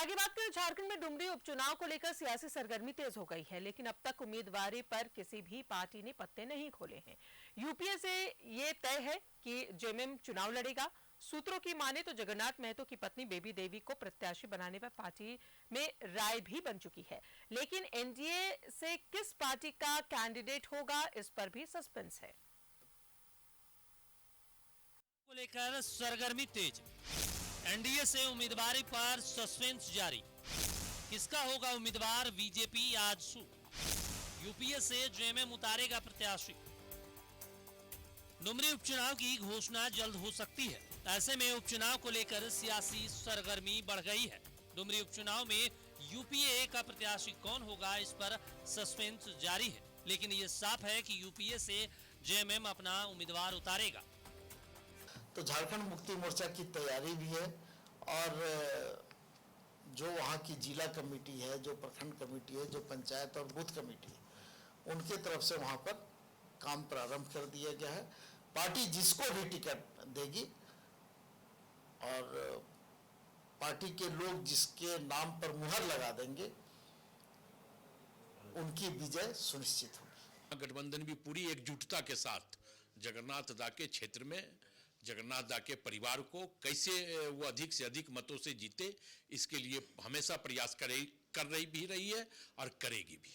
आगे बात करें, झारखंड में डुमरी उपचुनाव को लेकर सियासी सरगर्मी तेज हो गई है, लेकिन अब तक उम्मीदवारी पर किसी भी पार्टी ने पत्ते नहीं खोले हैं। यूपीए से ये तय है कि जेएमएम चुनाव लड़ेगा। सूत्रों की माने तो जगन्नाथ महतो की पत्नी बेबी देवी को प्रत्याशी बनाने पर पार्टी में राय भी बन चुकी है, लेकिन एनडीए से किस पार्टी का कैंडिडेट होगा, इस पर भी सस्पेंस है। को लेकर सरगर्मी तेज, एनडीए से उम्मीदवारी पर सस्पेंस जारी। किसका होगा उम्मीदवार? बीजेपी आजसू। यूपीए से जेएमएम उतारेगा प्रत्याशी। डुमरी उपचुनाव की घोषणा जल्द हो सकती है। ऐसे में उपचुनाव को लेकर सियासी सरगर्मी बढ़ गई है। डुमरी उपचुनाव में यूपीए का प्रत्याशी कौन होगा, इस पर सस्पेंस जारी है, लेकिन ये साफ है कि यूपीए से जेएमएम अपना उम्मीदवार उतारेगा। तो झारखंड मुक्ति मोर्चा की तैयारी भी है और जो वहाँ की जिला कमेटी है, जो प्रखंड कमेटी है, जो पंचायत और बूथ कमेटी है, उनके तरफ से वहाँ पर काम प्रारंभ कर दिया गया है। पार्टी जिसको भी टिकट देगी और पार्टी के लोग जिसके नाम पर मुहर लगा देंगे, उनकी विजय सुनिश्चित होगी। गठबंधन भी पूरी एकजुटता के साथ जगन्नाथ दा के क्षेत्र में, जगन्नाथ दा के परिवार को कैसे वो अधिक से अधिक मतों से जीते, इसके लिए हमेशा प्रयास कर रही है और करेगी भी।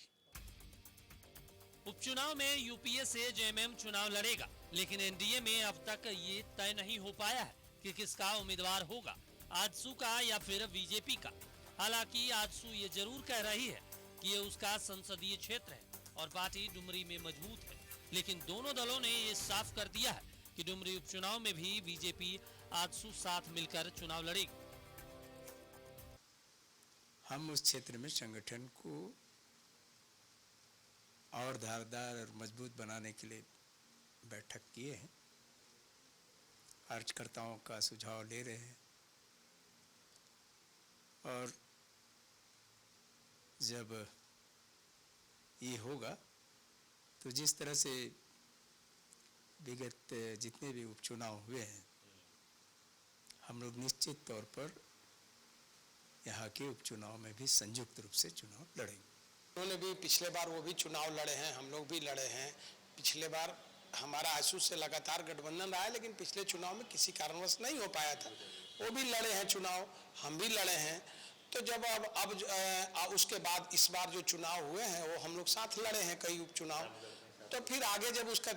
उपचुनाव में यूपीए से जेएमएम चुनाव लड़ेगा, लेकिन एनडीए में अब तक ये तय नहीं हो पाया है कि किसका उम्मीदवार होगा, आजसू का या फिर बीजेपी का। हालांकि आजसू ये जरूर कह रही है कि ये उसका संसदीय क्षेत्र है और पार्टी डुमरी में मजबूत है, लेकिन दोनों दलों ने ये साफ कर दिया है कि डुमरी उपचुनाव में भी बीजेपी आजसू साथ मिलकर चुनाव लड़ेगी। हम उस क्षेत्र में संगठन को और धारदार और मजबूत बनाने के लिए बैठक किए हैं, कार्यकर्ताओं का सुझाव ले रहे हैं और जब ये होगा तो जिस तरह से विगत जितने भी उपचुनाव हुए हैं, हम लोग निश्चित तौर पर यहाँ के उपचुनाव में भी संयुक्त रूप से चुनाव लड़ेंगे। उन्होंने भी पिछले बार वो भी चुनाव लड़े हैं, हम लोग भी लड़े हैं। पिछले बार हमारा आजसू से लगातार गठबंधन रहा है, लेकिन पिछले चुनाव में किसी कारणवश नहीं हो पाया था। वो भी लड़े हैं चुनाव, हम भी लड़े हैं। तो जब अब उसके बाद इस बार जो चुनाव हुए हैं वो हम लोग साथ लड़े हैं कई उपचुनाव, तो फिर आगे जब उसका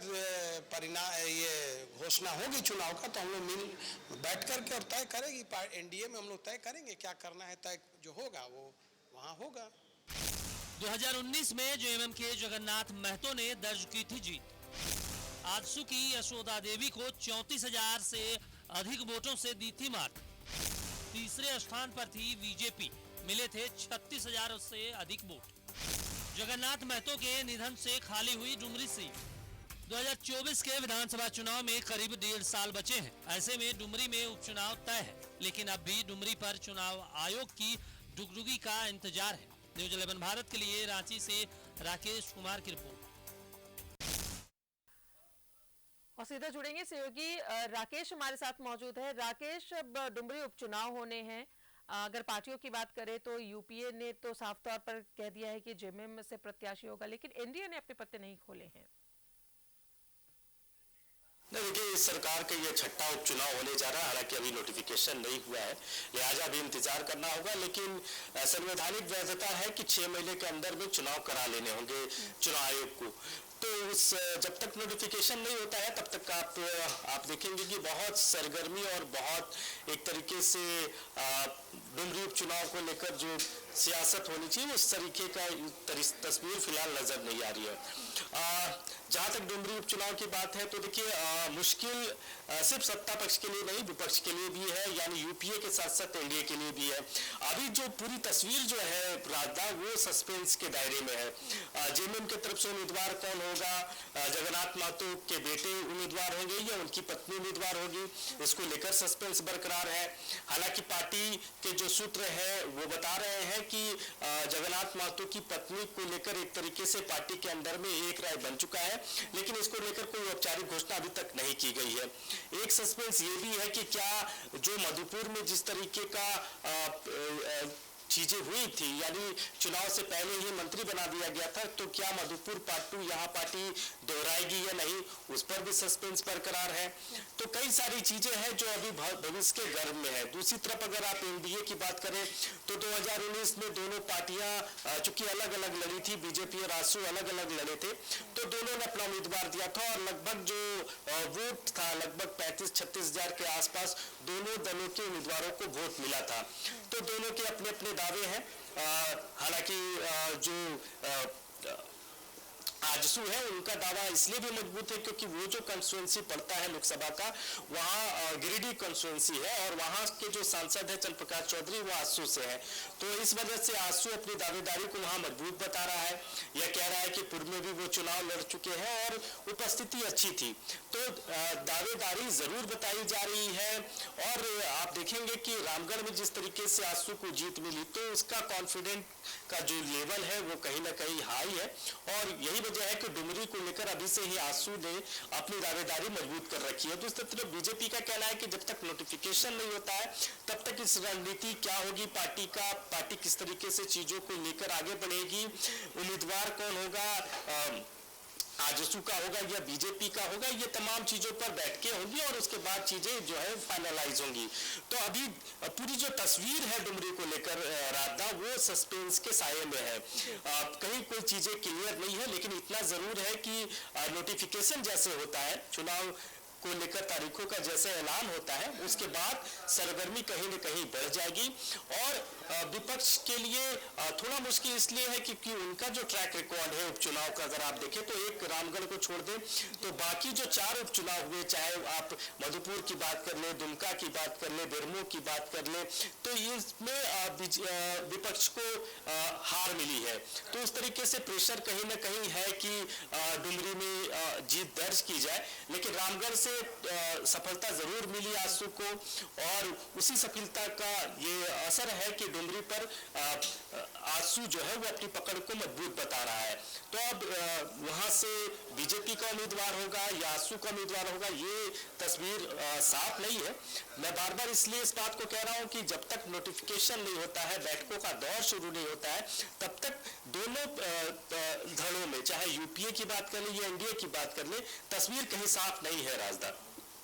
परिणाम ये घोषणा होगी चुनाव का, तो हम लोग मिल बैठ करके और तय करेगी एनडीए में, हम लोग तय करेंगे क्या करना है, तय जो होगा वो वहाँ होगा। 2019 में जेएमएम के जगन्नाथ महतो ने दर्ज की थी जीत। आजसू की यशोदा देवी को 34,000 से अधिक वोटों से दी थी मात। तीसरे स्थान पर थी बीजेपी, मिले थे 36,000 से अधिक वोट। जगन्नाथ महतो के निधन से खाली हुई डुमरी सीट। 2024 के विधानसभा चुनाव में करीब 1.5 साल बचे हैं। ऐसे में डुमरी में उपचुनाव तय है, लेकिन अब भी डुमरी पर चुनाव आयोग की डुगडुगी का इंतजार है। न्यूज़ 11 भारत के लिए रांची से राकेश कुमार की रिपोर्ट। और सीधा जुड़ेंगे सहयोगी राकेश हमारे साथ मौजूद है। राकेश, अब डुमरी उपचुनाव होने हैं, अगर पार्टियों की बात करें तो यूपीए ने तो साफ तौर पर कह दिया है कि जेएमएम से प्रत्याशी होगा, लेकिन एनडीए ने अपने पत्ते नहीं खोले हैं। नहीं, देखिए इस सरकार का ये छठा उपचुनाव होने जा रहा है। हालांकि अभी नोटिफिकेशन नहीं हुआ है, लिहाजा अभी इंतजार करना होगा, लेकिन संवैधानिक वैधता है कि 6 महीने के अंदर में चुनाव करा लेने होंगे चुनाव आयोग को। तो जब तक नोटिफिकेशन नहीं होता है तब तक आप देखेंगे कि बहुत सरगर्मी और बहुत एक तरीके से डुमरी उपचुनाव को लेकर जो सियासत होनी चाहिए उस तरीके का तस्वीर फिलहाल नजर नहीं आ रही है। जहां तक डुमरी उपचुनाव की बात है तो देखिए मुश्किल सिर्फ सत्ता पक्ष के लिए नहीं, विपक्ष के लिए भी है, यानी यूपीए के साथ साथ एनडीए के लिए भी है। अभी जो पूरी तस्वीर जो है राधा वो सस्पेंस के दायरे में है। जेएमएम की तरफ से उम्मीदवार कौन होगा, जगन्नाथ महतो के बेटे उम्मीदवार होंगे या उनकी पत्नी उम्मीदवार होगी, इसको लेकर सस्पेंस बरकरार है। हालांकि पार्टी के जो सूत्र है वो बता रहे हैं कि जगन्नाथ महतो की पत्नी को लेकर एक तरीके से पार्टी के अंदर में एक राय बन चुका है, लेकिन इसको लेकर कोई औपचारिक घोषणा अभी तक नहीं की गई है। एक सस्पेंस ये भी है कि क्या जो मधुपुर में जिस तरीके का चीजें हुई थी, यानी चुनाव से पहले ही मंत्री बना दिया गया था, तो क्या मधुपुर पार्ट 2 यहाँ पार्टी दोहराएगी या नहीं, उस पर भी सस्पेंस बरकरार है। तो कई सारी चीजें हैं जो अभी भविष्य के गर्भ में है। दूसरी तरफ अगर आप एनडीए की बात करें तो 2019 में दोनों पार्टियां चूंकि अलग अलग लड़ी थी, बीजेपी और आजसू अलग अलग लड़े थे, तो दोनों ने अपना उम्मीदवार दिया था और लगभग जो वोट था लगभग 35-36 हजार के आसपास दोनों दलों के उम्मीदवारों को वोट मिला था। तो दोनों के अपने अपने दावे हैं। हालांकि जो आजसू है उनका दावा इसलिए भी मजबूत है क्योंकि वो जो कंस्टिट्यूएंसी पड़ता है लोकसभा का, वहाँ गिरिडीह कंस्टिट्यूएंसी है और वहाँ के जो सांसद है चंद्र प्रकाश चौधरी वो आजसू से है। तो इस वजह से आजसू अपनी दावेदारी को वहाँ मजबूत बता रहा है। यह कह रहा है कि पूर्व में भी वो चुनाव लड़ चुके हैं और उपस्थिति अच्छी थी। तो दावेदारी जरूर बताई जा रही है और आप देखेंगे कि रामगढ़ में जिस तरीके से आजसू को जीत मिली तो उसका कॉन्फिडेंट का जो लेवल है वो कहीं ना कहीं हाई है और यही वजह है कि डुमरी को लेकर अभी से ही आजसू ने अपनी दावेदारी मजबूत कर रखी है। दूसरी तरफ बीजेपी का कहना है कि जब तक नोटिफिकेशन नहीं होता है तब तक इस रणनीति क्या होगी पार्टी का, पार्टी किस तरीके से चीजों को लेकर आगे बढ़ेगी, उम्मीदवार कौन होगा, आजसू का होगा या बीजेपी का होगा, ये तमाम चीजों पर बैठ के होंगी और उसके बाद चीजें जो है फाइनलाइज होंगी। तो अभी पूरी जो तस्वीर है डुमरी को लेकर राधा वो सस्पेंस के साये में है। कहीं कोई चीजें क्लियर नहीं है, लेकिन इतना जरूर है कि नोटिफिकेशन जैसे होता है चुनाव को लेकर तारीखों का जैसे ऐलान होता है उसके बाद सरगर्मी कहीं न कहीं बढ़ जाएगी और विपक्ष के लिए थोड़ा मुश्किल इसलिए है क्योंकि उनका जो ट्रैक रिकॉर्ड है उपचुनाव का अगर आप देखें तो एक रामगढ़ को छोड़ दें तो बाकी जो 4 उपचुनाव हुए, चाहे आप मधुपुर की बात कर ले, दुमका की बात कर ले, बेरमो की बात कर ले, तो इसमें विपक्ष को हार मिली है। तो उस तरीके से प्रेशर कहीं ना कहीं है कि डुमरी में जीत दर्ज की जाए, लेकिन रामगढ़ से सफलता जरूर मिली आजसू को और उसी सफलता का ये असर है कि डुमरी पर आजसू जो है वो अपनी पकड़ को मजबूत बता रहा है। तो अब वहां से बीजेपी का उम्मीदवार होगा या आजसू का उम्मीदवार होगा ये तस्वीर साफ नहीं है। मैं बार बार इसलिए इस बात को कह रहा हूं कि जब तक नोटिफिकेशन नहीं होता है, बैठकों का दौर शुरू नहीं होता है, तब तक दोनों धड़ों में चाहे यूपीए की बात कर ले या एनडीए की बात कर ले तस्वीर कहीं साफ नहीं है। राजदार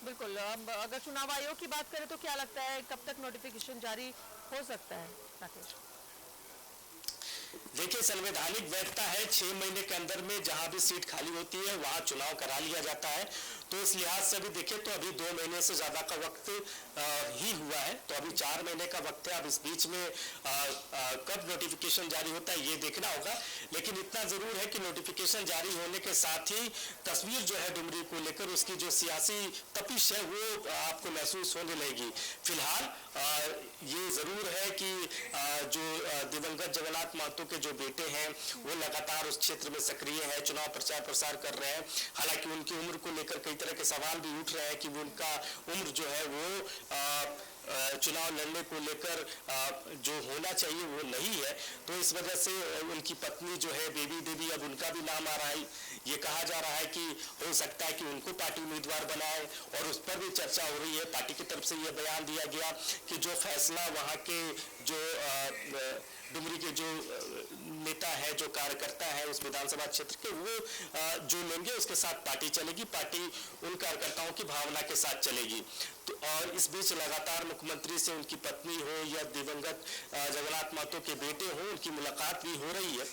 बिल्कुल। अब अगर चुनाव आयोग की बात करें तो क्या लगता है कब तक नोटिफिकेशन जारी हो सकता है राकेश? देखिए, संवैधानिक वैधता है 6 महीने के अंदर में जहां भी सीट खाली होती है वहां चुनाव करा लिया जाता है। तो इस लिहाज से भी देखें तो अभी 2 महीने से ज्यादा का वक्त ही हुआ है, तो अभी 4 महीने का वक्त है। अब इस बीच में कब नोटिफिकेशन जारी होता है ये देखना होगा, लेकिन इतना जरूर है कि नोटिफिकेशन जारी होने के साथ ही तस्वीर जो है डुमरी को लेकर उसकी जो सियासी तपिश है वो आपको महसूस होने लगेगी। फिलहाल ये जरूर है कि जो दिवंगत जगन्नाथ महतो के जो बेटे हैं वो लगातार उस क्षेत्र में सक्रिय है, चुनाव प्रचार प्रसार कर रहे हैं। हालांकि उनकी उम्र को लेकर कई तरह के सवाल भी उठ रहे हैं कि उनका उम्र जो है वो चुनाव लड़ने को लेकर जो होना चाहिए वो नहीं है। तो इस वजह से उनकी पत्नी जो है बेबी देवी, अब उनका भी नाम आ रहा है। ये कहा जा रहा है कि हो सकता है कि उनको पार्टी उम्मीदवार बनाए और उस पर भी चर्चा हो रही है। पार्टी की तरफ से ये बयान दिया गया कि जो फैसला वहाँ के जो डुमरी के जो नेता है, जो कार्यकर्ता है उस विधानसभा क्षेत्र के, वो जो लेंगे उसके साथ पार्टी चलेगी, पार्टी उन कार्यकर्ताओं की भावना के साथ चलेगी। तो और इस बीच लगातार मुख्यमंत्री से उनकी पत्नी हो या दिवंगत जगन्नाथ महतो के बेटे हो, उनकी मुलाकात भी हो रही है।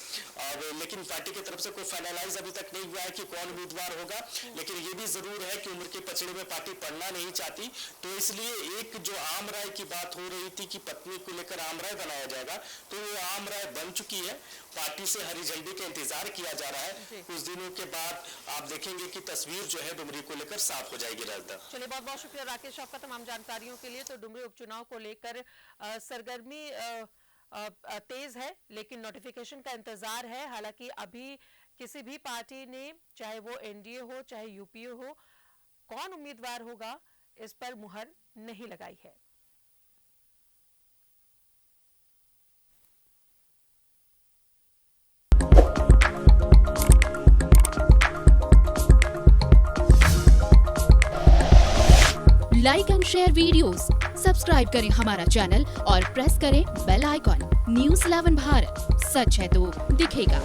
और लेकिन पार्टी की तरफ से कोई फाइनलाइज अभी तक नहीं हुआ है कि कौन उम्मीदवार होगा, लेकिन ये भी जरूर है कि उम्र के पचड़े में पार्टी पड़ना नहीं चाहती। तो इसलिए एक जो आम राय की बात हो रही थी कि पत्नी को लेकर आम राय बनाया जाएगा, तो वो आम राय बन चुकी है। पार्टी से हरी झंडी का इंतजार किया जा रहा है। कुछ दिनों के बाद आप देखेंगे कि तस्वीर जो है डुमरी को लेकर साफ हो जाएगी। राजदा, चलिए, बहुत बहुत शुक्रिया राकेश आपका तमाम जानकारियों के लिए। तो डुमरी उपचुनाव को लेकर सरगर्मी तेज है, लेकिन नोटिफिकेशन का इंतजार है। हालांकि अभी किसी भी पार्टी ने, चाहे वो एनडीए हो चाहे यूपीए हो, कौन उम्मीदवार होगा इस पर मुहर नहीं लगाई है। Like and share videos, subscribe करें हमारा चैनल और प्रेस करें बेल आइकॉन। News 11 भारत, सच है तो दिखेगा।